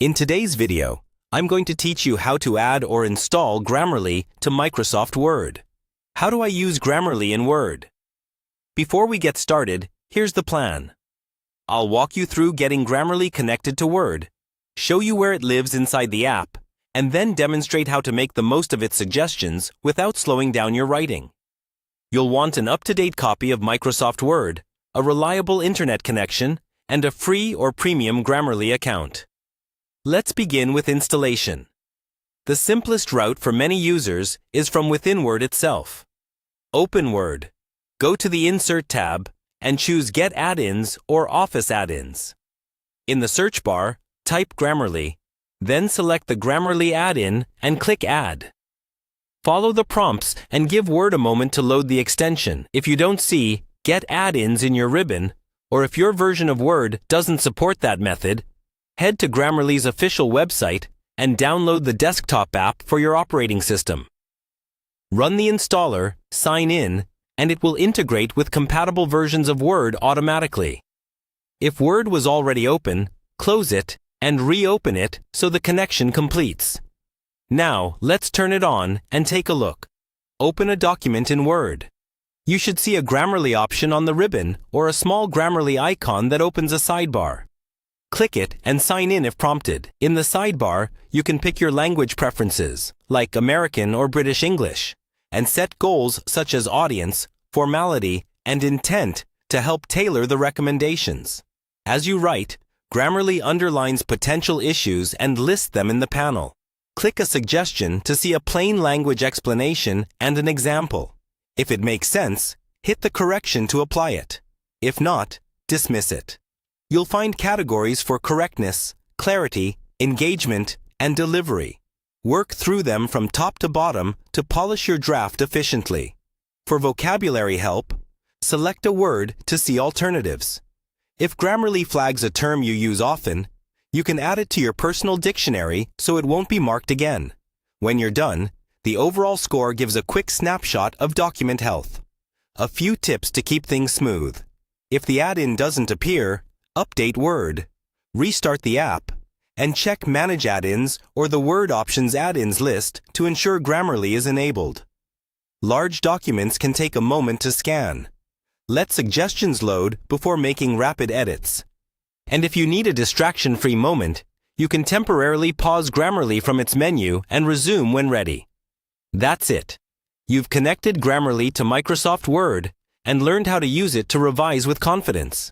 In today's video, I'm going to teach you how to add or install Grammarly to Microsoft Word. How do I use Grammarly in Word? Before we get started, here's the plan. I'll walk you through getting Grammarly connected to Word, show you where it lives inside the app, and then demonstrate how to make the most of its suggestions without slowing down your writing. You'll want an up-to-date copy of Microsoft Word, a reliable internet connection, and a free or premium Grammarly account. Let's begin with installation. The simplest route for many users is from within Word itself. Open Word, go to the Insert tab, and choose Get Add-ins or Office Add-ins. In the search bar, type Grammarly, then select the Grammarly add-in and click Add. Follow the prompts and give Word a moment to load the extension. If you don't see Get Add-ins in your ribbon, or if your version of Word doesn't support that method, head to Grammarly's official website and download the desktop app for your operating system. Run the installer, sign in, and it will integrate with compatible versions of Word automatically. If Word was already open, close it and reopen it so the connection completes. Now, let's turn it on and take a look. Open a document in Word. You should see a Grammarly option on the ribbon or a small Grammarly icon that opens a sidebar. Click it and sign in if prompted. In the sidebar, you can pick your language preferences, like American or British English, and set goals such as audience, formality, and intent to help tailor the recommendations. As you write, Grammarly underlines potential issues and lists them in the panel. Click a suggestion to see a plain language explanation and an example. If it makes sense, hit the correction to apply it. If not, dismiss it. You'll find categories for correctness, clarity, engagement, and delivery. Work through them from top to bottom to polish your draft efficiently. For vocabulary help, select a word to see alternatives. If Grammarly flags a term you use often, you can add it to your personal dictionary so it won't be marked again. When you're done, the overall score gives a quick snapshot of document health. A few tips to keep things smooth. If the add-in doesn't appear, update Word, restart the app, and check Manage Add-ins or the Word Options Add-ins list to ensure Grammarly is enabled. Large documents can take a moment to scan. Let suggestions load before making rapid edits. And if you need a distraction-free moment, you can temporarily pause Grammarly from its menu and resume when ready. That's it. You've connected Grammarly to Microsoft Word and learned how to use it to revise with confidence.